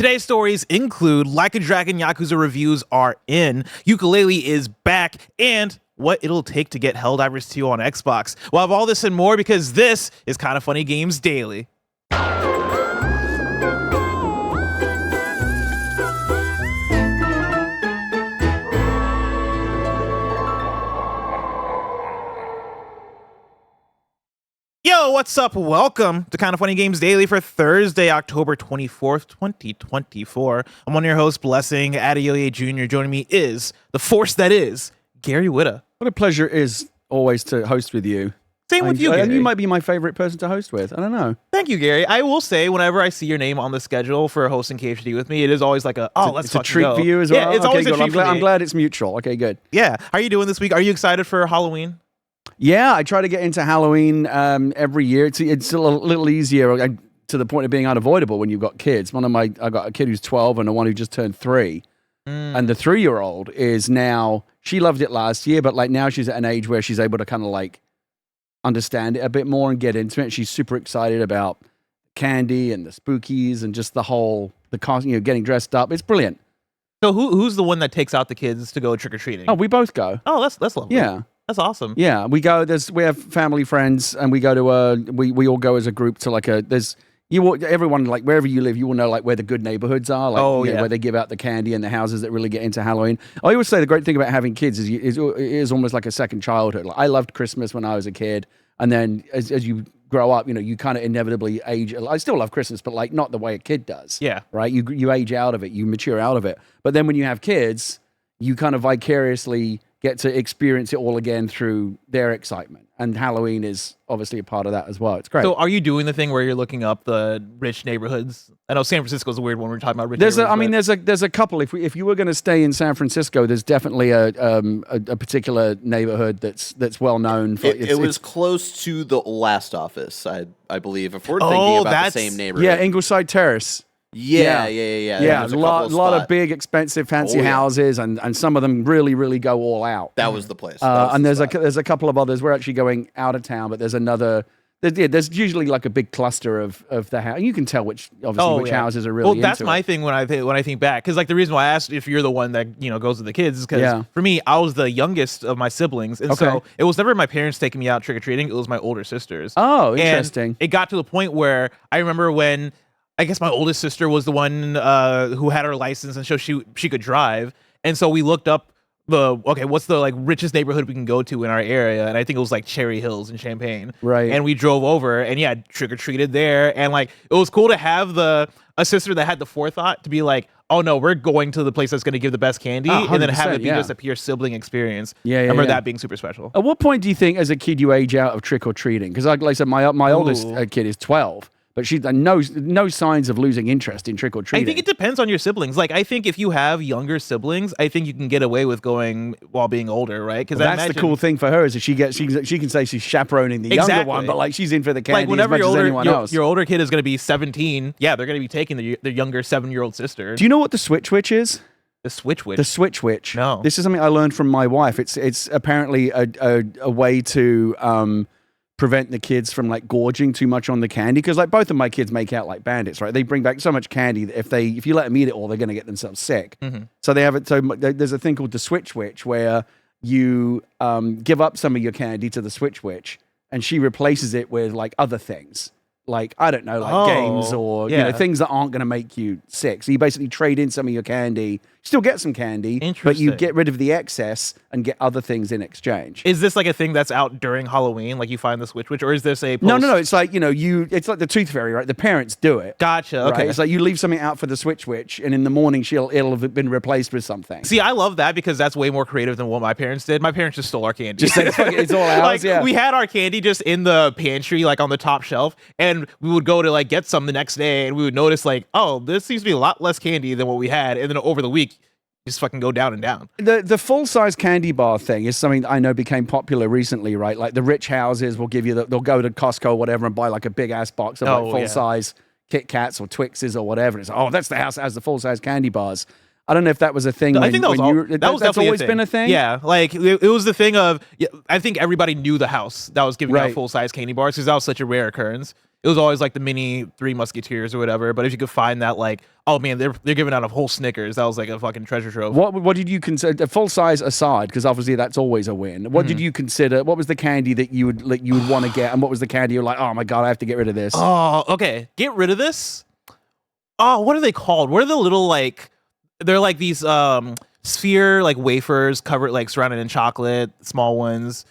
Today's stories include Like a Dragon Yakuza reviews are in, Ukulele is back, and what it'll take to get Helldivers 2 on Xbox. We'll have all this and more because this is Kinda Funny Games Daily. Yo, what's up? Welcome to Kinda Funny Games Daily for Thursday, October 24th, 2024. I'm one of your hosts, Blessing Adeoye Jr. Joining me is the force that is Gary Whitta. What a pleasure it is always to host with you. Same with you, Gary. And you might be my favorite person to host with. I don't know. Thank you, Gary. I will say, whenever I see your name on the schedule for hosting KFD with me, it is always like it's a treat for you as well. Yeah, it's always a treat for me. I'm glad it's mutual. Okay, good. Yeah. How are you doing this week? Are you excited for Halloween? Yeah, I try to get into Halloween every year. It's a little easier to the point of being unavoidable when you've got kids. I got a kid who's 12 and the one who just turned 3. And the 3-year-old is now, she loved it last year, but like now she's at an age where she's able to kind of like understand it a bit more and get into it. She's super excited about candy and the spookies and just the whole, getting dressed up. It's brilliant. So who's the one that takes out the kids to go trick-or-treating? Oh, we both go. Oh, that's lovely. Yeah. That's awesome. Yeah, we go. We have family friends, and we go to we all go as a group to everyone, like wherever you live, you will know like where the good neighborhoods are, like where they give out the candy and the houses that really get into Halloween. I always say the great thing about having kids is it is almost like a second childhood. Like, I loved Christmas when I was a kid, and then as you grow up, you kind of inevitably age. I still love Christmas, but like not the way a kid does. Yeah, right. You age out of it, you mature out of it. But then when you have kids, you kind of vicariously get to experience it all again through their excitement. And Halloween is obviously a part of that as well. It's great. So are you doing the thing where you're looking up the rich neighborhoods? I know San Francisco is a weird one. We're talking about rich neighborhoods. There's a couple. If you were going to stay in San Francisco, there's definitely a particular neighborhood that's well known for. It was close to the last office, I believe. If we're thinking about the same neighborhood. Yeah, Ingleside Terrace. Yeah. Yeah, a lot of big, expensive, fancy houses, and some of them really, really go all out. That was the place. And there's a couple of others. We're actually going out of town, but there's another. There's usually like a big cluster of the house. You can tell which houses are really. Well, that's into my it. thing when I think back, because like the reason why I asked if you're the one that goes with the kids is because for me, I was the youngest of my siblings, and so it was never my parents taking me out trick or treating. It was my older sisters. Oh, interesting. And it got to the point where I remember when, I guess my oldest sister was the one who had her license and so she could drive. And so we looked up what's the like richest neighborhood we can go to in our area? And I think it was like Cherry Hills in Champaign. Right. And we drove over and trick-or-treated there. And like, it was cool to have a sister that had the forethought to be like, oh no, we're going to the place that's going to give the best candy, and then have it be just a pure sibling experience. I remember that being super special. At what point do you think as a kid you age out of trick-or-treating? Because like I said, my oldest kid is 12. But she no signs of losing interest in trick-or-treating. I think it depends on your siblings. Like, I think if you have younger siblings, I think you can get away with going while being older, right? Because that's the cool thing for her is that she can say she's chaperoning the younger one, but like she's in for the candy like whenever as much as anyone else. Your older kid is going to be 17. Yeah, they're going to be taking the younger 7-year-old sister. Do you know what the Switch Witch is? The Switch Witch? The Switch Witch. No. This is something I learned from my wife. It's apparently a way to prevent the kids from like gorging too much on the candy, because like both of my kids make out like bandits, right? They bring back so much candy that if you let them eat it all, they're going to get themselves sick. Mm-hmm. So they have it. So there's a thing called the Switch Witch where you give up some of your candy to the Switch Witch, and she replaces it with like other things, like I don't know, like games or things that aren't going to make you sick. So you basically trade in some of your candy, still get some candy, but you get rid of the excess and get other things in exchange. Is this like a thing that's out during Halloween? Like you find the Switch Witch, or is this a No. It's like it's like the Tooth Fairy, right? The parents do it. Gotcha. Okay. Right? It's like you leave something out for the Switch Witch, and in the morning it'll have been replaced with something. See, I love that because that's way more creative than what my parents did. My parents just stole our candy. It's all ours. Like we had our candy just in the pantry, like on the top shelf, and we would go to like get some the next day, and we would notice like, oh, this seems to be a lot less candy than what we had, and then over the week, just fucking go down and down. The full-size candy bar thing is something that I know became popular recently, right? Like the rich houses will give you they'll go to Costco or whatever and buy like a big ass box of like full-size Kit Kats or Twixes or whatever. And it's that's the house that has the full-size candy bars. I don't know if that was a thing. I think that's always been a thing. Yeah, like it was the thing of. I think everybody knew the house that was giving out full-size candy bars because that was such a rare occurrence. it was always like the mini Three Musketeers or whatever. But if you could find that, like, oh man, they're giving out a whole Snickers, that was like a fucking treasure trove. What did you consider, full size aside, because obviously that's always a win. What did you consider? What was the candy that you would want to get, and what was the candy you're like, oh my god, I have to get rid of this? Oh, okay, get rid of this. Oh, what are they called? What are the little like? They're like these sphere like wafers covered like surrounded in chocolate, small ones.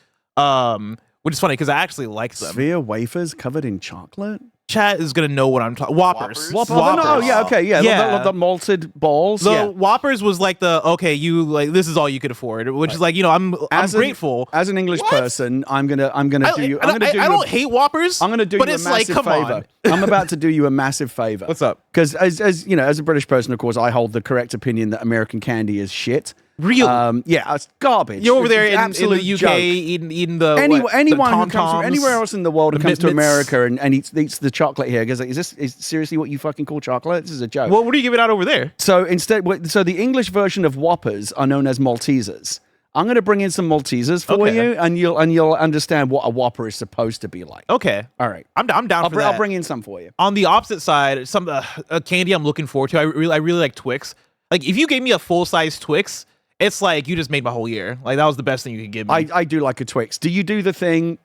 Which is funny because I actually like them. Sphere wafers covered in chocolate? Chat is gonna know what I'm talking. Whoppers. Whoppers? Oh, yeah, okay, yeah. Yeah. The malted balls. The yeah. Whoppers was like you like this is all you could afford, which is like I'm grateful. As an English person, I'm gonna do you. I don't hate Whoppers. I'm gonna do you a massive favor. I'm about to do you a massive favor. What's up? Because as you know, as a British person, of course, I hold the correct opinion that American candy is shit. Really? Yeah, it's garbage. You're over It's there an in absolute the UK joke. eating the anyone the who comes from anywhere else in the world who the comes to Mitts. America and eats the chocolate here goes like, is seriously what you fucking call chocolate? This is a joke. Well, what are you giving out over there? So so the English version of Whoppers are known as Maltesers. I'm going to bring in some Maltesers for Okay. you, and you'll understand what a Whopper is supposed to be like. Okay, All right, I'm down for that. I'll bring in some for you. On the opposite side, some a candy I'm looking forward to. I really like Twix. Like if you gave me a full size Twix, it's like you just made my whole year. Like that was the best thing you could give me. I do like a Twix. Do you do the thing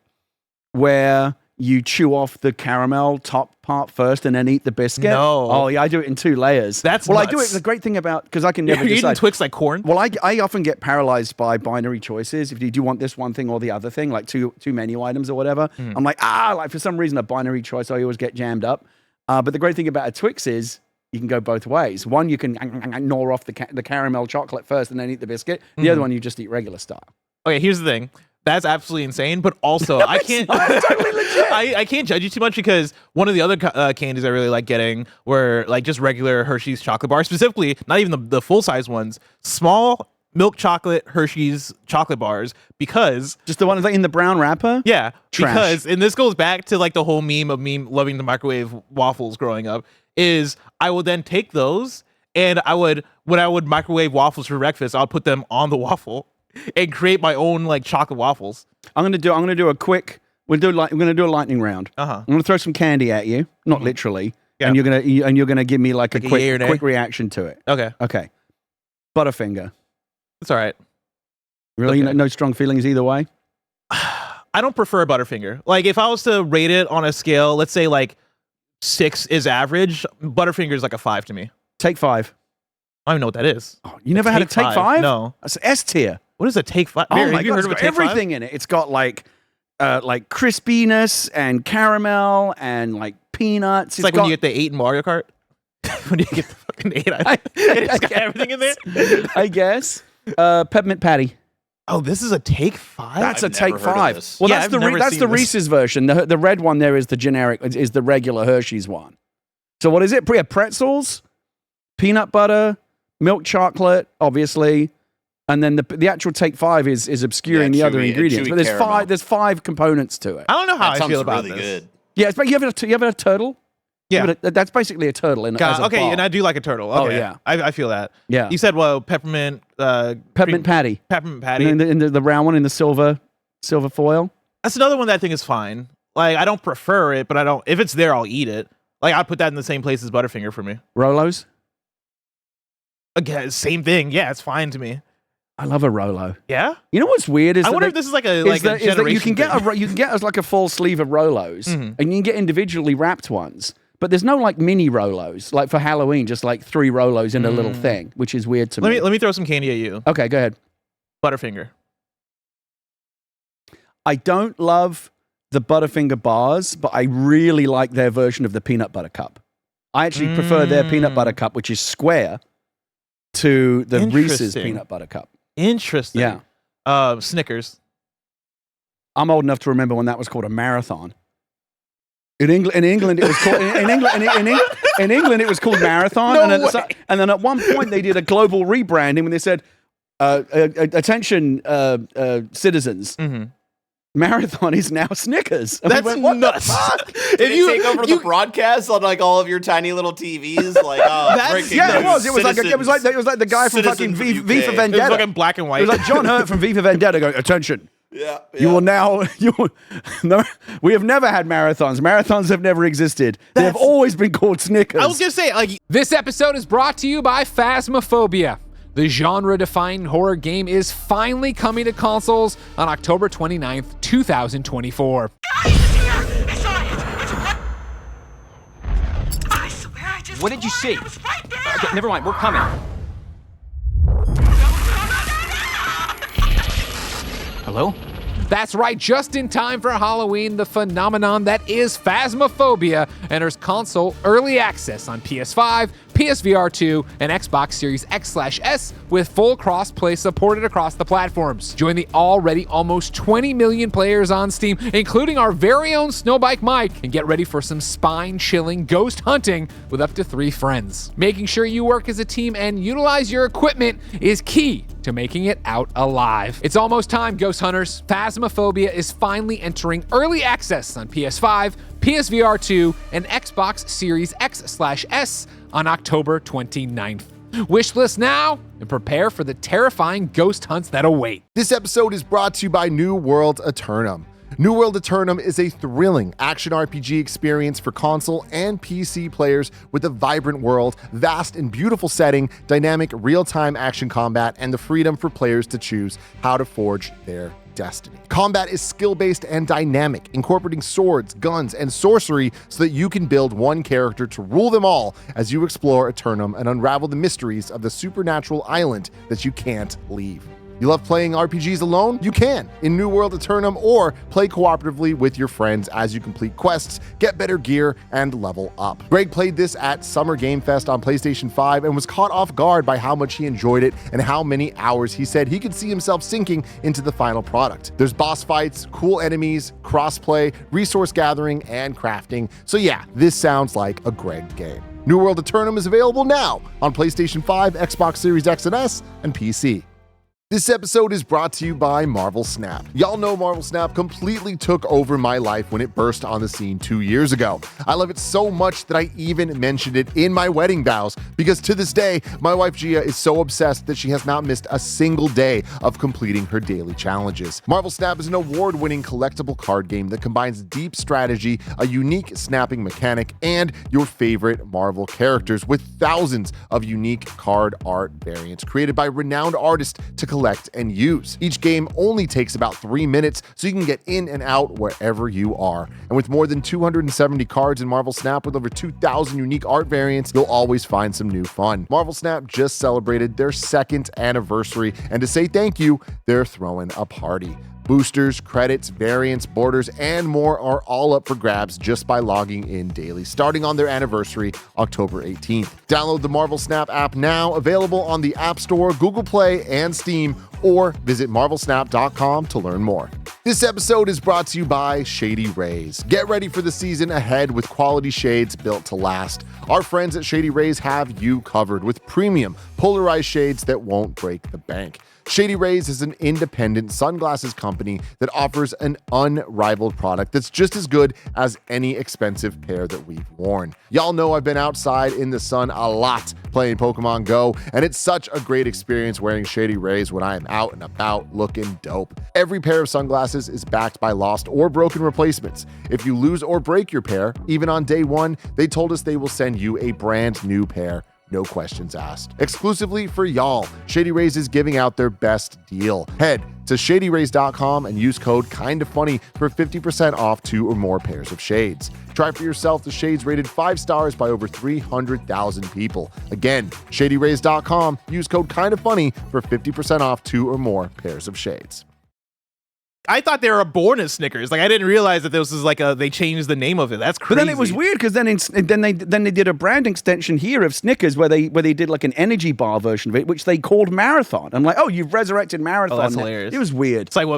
where you chew off the caramel top part first and then eat the biscuit? No. Oh yeah, I do it in 2 layers. That's I do nuts. it. The great thing about because I can never You're eating decide. Twix like corn. Well, I often get paralyzed by binary choices. If you do want this one thing or the other thing, like two menu items or whatever, I'm like for some reason a binary choice I always get jammed up. But the great thing about a Twix is you can go both ways. One, you can gnaw off the caramel chocolate first and then eat the biscuit. The other one, you just eat regular style. Okay, here's the thing. That's absolutely insane, but also I can't. totally legit. I can't judge you too much because one of the other candies I really like getting were like just regular Hershey's chocolate bars, specifically not even the full size ones, small milk chocolate Hershey's chocolate bars, because Just the one in the brown wrapper? yeah, Trash. because and this goes back to like the whole meme of me loving the microwave waffles growing up. Is I would then take those and when I would microwave waffles for breakfast, I'll put them on the waffle and create my own like chocolate waffles. I'm gonna do a quick. We're gonna do a lightning round. I'm gonna throw some candy at you, not literally, Yeah. and you're gonna give me like a yay or nay? quick reaction to it. Okay, Okay. Butterfinger. it's all right. Really, Okay. no strong feelings either way. I don't prefer Butterfinger. Like if I was to rate it on a scale, let's say like 6 is average, Butterfinger is like a 5 to me. Take 5. I don't even know what that is. Oh, you never had a Take 5? No. That's S tier. What is a Take 5? Oh Mary, my have you god, heard it's of a got Take 5? everything in it. It's got like crispiness and caramel and like peanuts. It's like when you get the 8 in Mario Kart. When you get the fucking 8, it's got everything in there. I guess. Peppermint patty. Oh, this is a Take 5? That's a I've Take never heard of 5. this. Well, Yeah, that's I've never that's seen the this. Reese's version. The red one there is the generic, is the regular Hershey's one. So what is it? Yeah, pretzels, peanut butter, milk chocolate, obviously, and then the actual Take 5 is obscuring Yeah, the other chewy- ingredients. chewy But there's caramel. there's 5 components to it. I don't know how That I feel sounds about really this. good. Yeah, but you ever had a turtle? Yeah. That's basically a turtle in as a Okay, bar. and I do like a turtle. Oh, Okay. yeah. I feel that. Yeah. You said, well, peppermint... Peppermint patty. Peppermint patty. And then the round one in the silver foil. That's another one that I think is fine. Like, I don't prefer it, but I don't... If it's there, I'll eat it. Like, I'd put that in the same place as Butterfinger for me. Rolos. Again, same thing. Yeah, it's fine to me. I love a Rolo. Yeah? You know what's weird is I that wonder they- if this is like a is that you generation can thing. you can get like a full sleeve of Rolos, Mhm. and you can get individually wrapped ones. But there's no like mini Rolos, like for Halloween, just like 3 Rolos in a little thing, which is weird to me. Let me throw some candy at you. Okay, go ahead. Butterfinger. I don't love the Butterfinger bars, but I really like their version of the peanut butter cup. I actually prefer their peanut butter cup, which is square, to the Reese's Interesting. peanut butter cup. Interesting. Yeah. Snickers. I'm old enough to remember when that was called a marathon. In England, it was called in England it was called marathon, and then at one point they did a global rebranding when they said, "Attention, citizens, marathon is now Snickers." And we That's went, "What the nuts. fuck?" Did it take over the broadcast on like all of your tiny little TVs? Like, breaking Yeah, it news, was. It was like the guy from fucking citizens of V for UK. It was Vendetta. fucking black and It white. was like John Hurt from V for Vendetta going, "Attention, Yeah. You will now. No, we have never had marathons. Marathons have never existed. They have always been called Snickers. I was gonna say, like, This episode is brought to you by Phasmophobia. The genre-defining horror game is finally coming to consoles on October 29th, 2024. What did you see? Okay, never mind, we're coming. Hello? That's right, just in time for Halloween, the phenomenon that is Phasmophobia enters console early access on PS5, PSVR 2, and Xbox Series X/S with full cross-play supported across the platforms. Join the already almost 20 million players on Steam, including our very own Snowbike Mike, and get ready for some spine-chilling ghost hunting with up to 3 friends. Making sure you work as a team and utilize your equipment is key to making it out alive. It's almost time, Ghost Hunters. Phasmophobia is finally entering early access on PS5, PSVR 2, and Xbox Series X/S on October 29th. Wishlist now and prepare for the terrifying ghost hunts that await. This episode is brought to you by New World Eternum. New World Eternum is a thrilling action RPG experience for console and PC players with a vibrant world, vast and beautiful setting, dynamic real-time action combat, and the freedom for players to choose how to forge their destiny. Combat is skill-based and dynamic, incorporating swords, guns, and sorcery so that you can build one character to rule them all as you explore Eternum and unravel the mysteries of the supernatural island that you can't leave. You love playing RPGs alone? You can in New World Eternum, or play cooperatively with your friends as you complete quests, get better gear, and level up. Greg played this at Summer Game Fest on PlayStation 5 and was caught off guard by how much he enjoyed it and how many hours he said he could see himself sinking into the final product. There's boss fights, cool enemies, crossplay, resource gathering, and crafting. So yeah, this sounds like a Greg game. New World Eternum is available now on PlayStation 5, Xbox Series X and S, and PC. This episode is brought to you by Marvel Snap. Y'all know Marvel Snap completely took over my life when it burst on the scene 2 years ago. I love it so much that I even mentioned it in my wedding vows, because to this day, my wife Gia is so obsessed that she has not missed a single day of completing her daily challenges. Marvel Snap is an award-winning collectible card game that combines deep strategy, a unique snapping mechanic, and your favorite Marvel characters with thousands of unique card art variants created by renowned artists to collect and use. Each game only takes about 3 minutes, so you can get in and out wherever you are. And with more than 270 cards in Marvel Snap with over 2,000 unique art variants, you'll always find some new fun. Marvel Snap just celebrated their 2nd anniversary, and to say thank you, they're throwing a party. Boosters, credits, variants, borders, and more are all up for grabs just by logging in daily, starting on their anniversary, October 18th. Download the Marvel Snap app now, available on the App Store, Google Play, and Steam, or visit marvelsnap.com to learn more. This episode is brought to you by Shady Rays. Get ready for the season ahead with quality shades built to last. Our friends at Shady Rays have you covered with premium, polarized shades that won't break the bank. Shady Rays is an independent sunglasses company that offers an unrivaled product that's just as good as any expensive pair that we've worn. Y'all know I've been outside in the sun a lot playing Pokemon Go, and it's such a great experience wearing Shady Rays when I am out and about looking dope. Every pair of sunglasses is backed by lost or broken replacements. If you lose or break your pair, even on day 1, they told us they will send you a brand new pair. No questions asked. Exclusively for y'all, Shady Rays is giving out their best deal. Head to shadyrays.com and use code KINDAFUNNY for 50% off 2 or more pairs of shades. Try for yourself the shades rated 5 stars by over 300,000 people. Again, shadyrays.com, use code KINDAFUNNY for 50% off 2 or more pairs of shades. I thought they were born as Snickers. Like, I didn't realize that this was like they changed the name of it. That's crazy. But then it was weird because then they did a brand extension here of Snickers where they did like an energy bar version of it, which they called Marathon. I'm like, oh, you've resurrected Marathon. Oh, that's hilarious. It was weird. It's like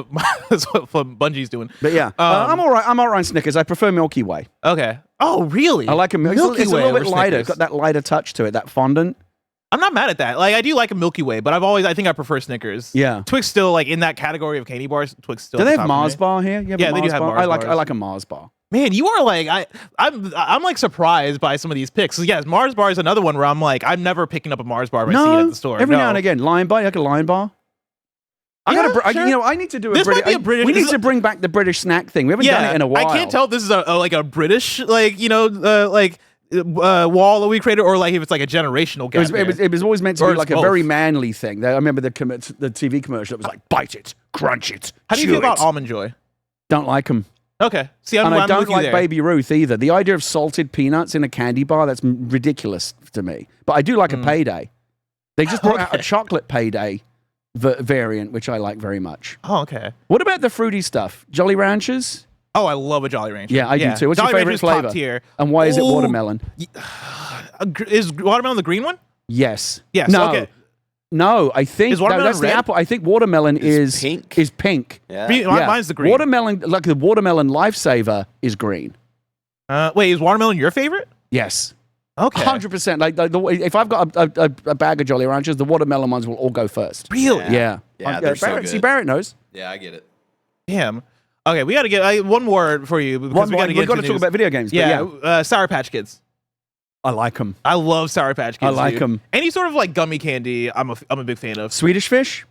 that's what Bungie's doing. But yeah, I'm all right. I'm all right on Snickers. I prefer Milky Way. Okay. Oh, really? I like a Milky Way. It's a little bit lighter. Snickers. It's got that lighter touch to it, that fondant. I'm not mad at that. Like, I do like a Milky Way, but I think I prefer Snickers. Yeah. Twix still, like, in that category of candy bars. Twix still. Do they at the have top for Mars me. bar here? You have a Yeah, they do have bar? Mars bars. I like a Mars bar. Man, you are like I'm like surprised by some of these picks. Yes, Mars bar is another one where I'm like, I'm never picking up a Mars bar if I see it at the store. Every now and again, Lion Bar. You like a Lion Bar? I need to do This might be a British- We this need is to bring back the British snack thing. We haven't done it in a while. I can't tell if this is like a British wall that we created, or like if it's like a generational gap. It was always meant to Or be it's like a both. very manly thing. I remember the TV commercial that was like, bite it, crunch it, How do you chew feel about it. Almond Joy? Don't like them. Okay, see, And I I'm don't with you like there. Baby Ruth either. The idea of salted peanuts in a candy bar, that's ridiculous to me. But I do like a Payday. They just brought out a chocolate Payday variant, which I like very much. Oh, okay. What about the fruity stuff? Jolly Ranchers? Oh, I love a Jolly Rancher. Yeah, I do too. What's Jolly your favorite Rancher's flavor? Top tier. And why is it Ooh. watermelon? Is watermelon the green one? Yes. Yes, No. okay. No, I think Is watermelon that's the red? apple. I think watermelon is pink. Is pink. Yeah. Mine's the green. Watermelon, like the watermelon lifesaver, is green. Wait, is watermelon your favorite? Yes. Okay. 100%. Like if I've got a bag of Jolly Ranchers, the watermelon ones will all go first. Really? Yeah. Yeah, they're so Barrett, good. see, Barrett knows. Yeah, I get it. Damn. Okay, we got to get one more for you because we got to get We've got to into talk news. about video games. But Yeah, yeah, Sour Patch Kids. I like them. I love Sour Patch Kids. I like dude. 'em. Any sort of like gummy candy, I'm a big fan of. Swedish Fish.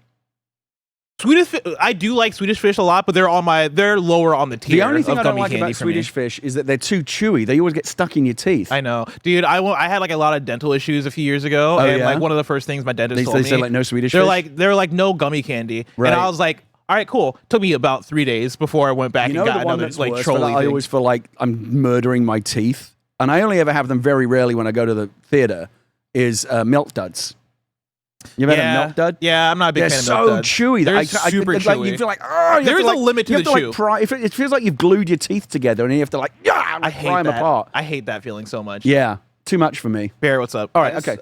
I do like Swedish Fish a lot, but they're lower on the tier. The only thing of I don't gummy like candy about for me. Swedish Fish is that they're too chewy. They always get stuck in your teeth. I know, dude. I had like a lot of dental issues a few years ago, and yeah? like one of the first things my dentist told They me, say like no Swedish they're Fish. like no gummy candy, Right. and I was like, all right, cool. Took me about 3 days before I went back You know and the got one another that's like worse, trolley that I thing. always feel like I'm murdering my teeth, and I only ever have them very rarely when I go to the theater. Is Milk Duds. You ever had a Milk Dud? Yeah, I'm not a big They're fan of so Milk Duds. chewy. They're Like, super like, chewy. you feel like, oh, There is a limit to you have the like, chew. pry, it feels like you've glued your teeth together, and you have to like, I like, hate pry them that. apart. I hate that feeling so much. Yeah, too much for me. Barrett, what's up? All right, okay.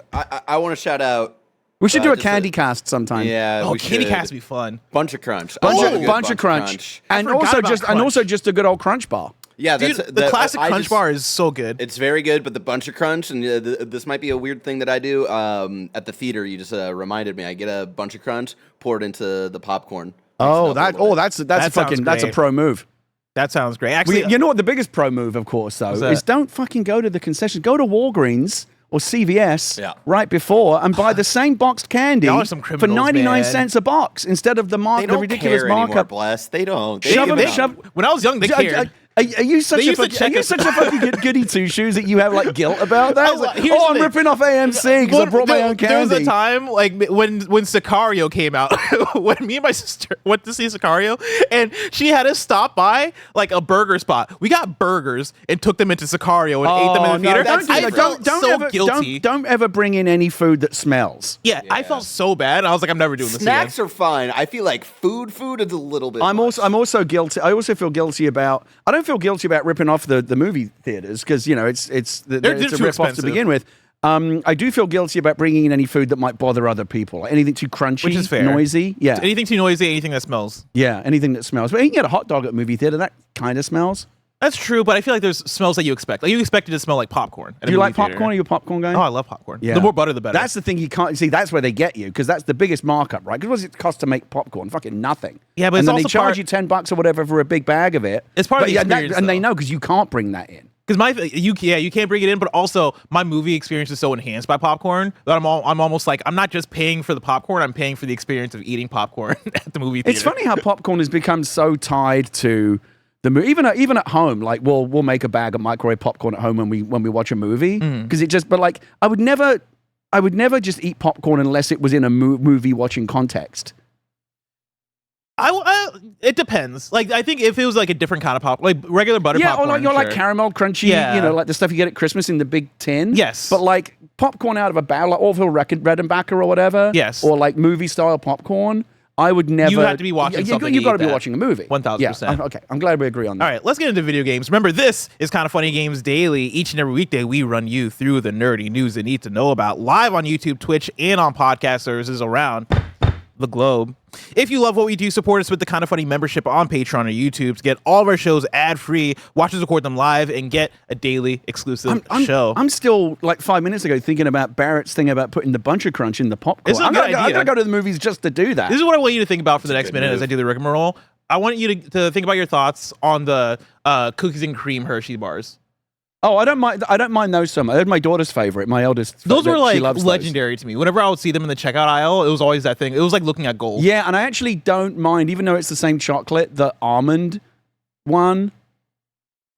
I want to shout out. We should do a just candy cast sometime. Yeah. Oh, we Candy should. Cast would be fun. Bunch of Crunch. Bunch, I love a of, good bunch of crunch, and forgot also about just Crunch. a good old Crunch bar. Yeah, Dude, that's the classic I Crunch just- bar is so good. It's very good, but the Bunch of Crunch, and this might be a weird thing that I do at the theater. You just reminded me. I get a Bunch of Crunch, pour it into the popcorn. Oh, mix it up a little bit. that's That sounds that's a great. pro move. That sounds great. Actually, You know what the biggest pro move, of course, though, that? is don't fucking go to the concession. Go to Walgreens or CVS Yeah. right before and buy the same boxed candy Y'all are some for criminals, 99 man. cents a box instead of the They don't ridiculous care anymore, markup. bless. They don't. Shove 'em- they, shove- when I was young, they cared. Are you such They a used to fucking, are check you us- such a fucking goody two shoes that you have like guilt about that? It's like, Here's the I'm thing. ripping off AMC because I brought my own There was candy. a time like when Sicario came out, when me and my sister went to see Sicario, and she had us stop by like a burger spot. We got burgers and took them into Sicario and ate them in the theater. Don't, I felt so ever, guilty. Don't ever bring in any food that smells. Yeah, I felt so bad. I was like, I'm never doing this again. Snacks are fine. I feel like food is a little bit. I'm much. also guilty. I also feel guilty about. I don't feel guilty about ripping off the movie theaters because you know it's a too rip off to expensive. begin with. I do feel guilty about bringing in any food that might bother other people. Like anything too crunchy, Which is fair. noisy. Yeah, Anything too noisy, anything that smells. yeah, anything that smells. But you can get a hot dog at a movie theater that kind of smells. That's true, but I feel like there's smells that you expect. Like you expect it to smell like popcorn. at Do a you movie like popcorn? theater. Are you a popcorn guy? Oh, I love popcorn. Yeah. The more butter, the better. That's the thing you can't see. That's where they get you because that's the biggest markup, right? Because what does it cost to make popcorn? Fucking nothing. Yeah, but and it's then they also charge part- you $10 or whatever for a big bag of it. It's part of But the yeah, experience, and they though. know because you can't bring that in. Because you can't bring it in, but also my movie experience is so enhanced by popcorn that I'm almost like I'm not just paying for the popcorn, I'm paying for the experience of eating popcorn at the movie theater. It's funny how popcorn has become so tied to the movie. Even at home, like we'll make a bag of microwave popcorn at home when we watch a movie because it just. But like I would never just eat popcorn unless it was in a movie watching context. It depends. Like I think if it was like a different kind of pop, like regular butter Yeah, popcorn, or like you're like sure. caramel crunchy, Yeah. you know, like the stuff you get at Christmas in the big tin. Yes. But like popcorn out of a barrel, like Orville Redenbacher or whatever. Yes. Or like movie style popcorn. I would never. You have to be watching something You've to got to eat be that. watching a movie. 1000%. Yeah, okay, I'm glad we agree on that. All right, let's get into video games. Remember, this is Kind of Funny Games Daily. Each and every weekday, we run you through the nerdy news you need to know about live on YouTube, Twitch, and on podcast services around the globe. If you love what we do, support us with the Kind of Funny membership on Patreon or YouTube to get all of our shows ad-free, watch us record them live, and get a daily exclusive show. I'm still like 5 minutes ago thinking about Barrett's thing about putting the Bunch of Crunch in the popcorn. It's a I'm good gonna idea. go to the movies just to do that. This is what I want you to think about for the next good minute move. as I do the rigmarole. I want you to think about your thoughts on the cookies and cream Hershey bars. Oh, I don't mind those so much. They're my daughter's favorite. My eldest. Those were she like loves legendary to me. Whenever I would see them in the checkout aisle, it was always that thing. It was like looking at gold. Yeah, and I actually don't mind, even though it's the same chocolate, the almond one.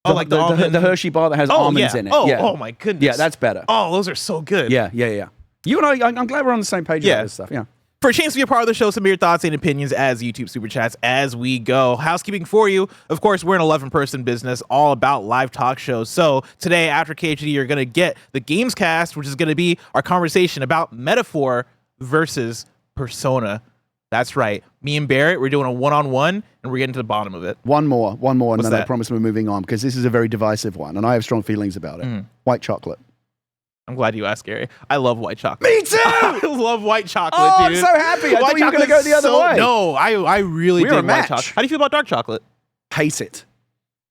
Oh, like the almond? The Hershey bar that has almonds in it. Oh my goodness. Yeah, that's better. Oh, those are so good. Yeah. You and I'm glad we're on the same page about this stuff. Yeah. For a chance to be a part of the show, submit your thoughts and opinions as YouTube Super Chats as we go. Housekeeping for you. Of course, we're an 11-person business all about live talk shows. So today, after KHD, you're going to get the Games Cast, which is going to be our conversation about Metaphor versus Persona. That's right. Me and Barrett, we're doing a one-on-one, and we're getting to the bottom of it. One more, and then I that? promise we're moving on, because this is a very divisive one, and I have strong feelings about it. White chocolate. I'm glad you asked, Gary. I love white chocolate. Me too! I love white chocolate, Oh, dude. I'm so happy. I thought you were going to go the other way. No, I really We're a dig white match. chocolate. How do you feel about dark chocolate? Hate it.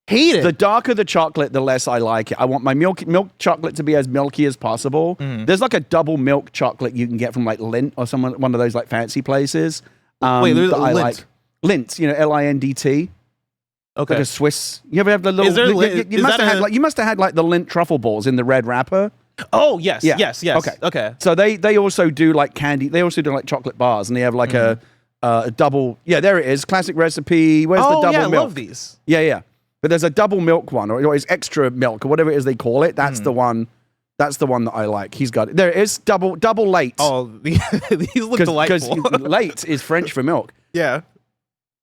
Hate it. The darker the chocolate, the less I like it. I want my milk chocolate to be as milky as possible. There's like a double milk chocolate you can get from like Lindt or one of those like fancy places. Wait, there's that I Lindt. like. Lindt, Lindt. Okay. Like a Swiss. You ever have the little? Is there you must have had like the Lindt truffle balls in the red wrapper. Oh, yes. Yeah. Yes. Okay. So they also do like candy. They also do like chocolate bars, and they have like a double. Yeah, there it is. Classic recipe. Where's the double yeah, milk? I love these. Yeah. But there's a double milk one, or it's extra milk, or whatever it is they call it. That's the one. That's the one that I like. He's got it. There it is. Double late. Oh, these look delightful. Because late is French for milk. Yeah.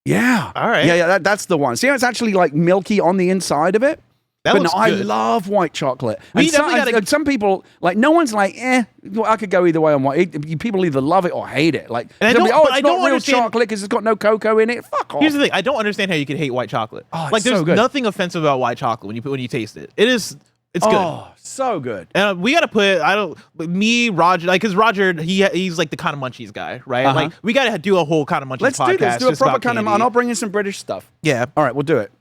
Yeah. All right. Yeah. That's the one. See how it's actually like milky on the inside of it? That looks I good. love white chocolate. We And definitely gotta- some people, like, no one's like, I could go either way on white. People either love it or hate it. Like, And I they'll be, don't- oh, but I it's not don't real understand- chocolate because it's got no cocoa in it. Fuck off. Here's the thing. I don't understand how you can hate white chocolate. Oh, it's like, there's so good. nothing offensive about white chocolate when you taste it. It's good. Oh, so good. And we gotta put Roger, like, because Roger he's like the kind of munchies guy, right? Like we gotta do a whole kind of munchies Let's podcast. do this. Do a just proper about kind of, candy. and I'll bring in some British stuff. Yeah. All right, we'll do it.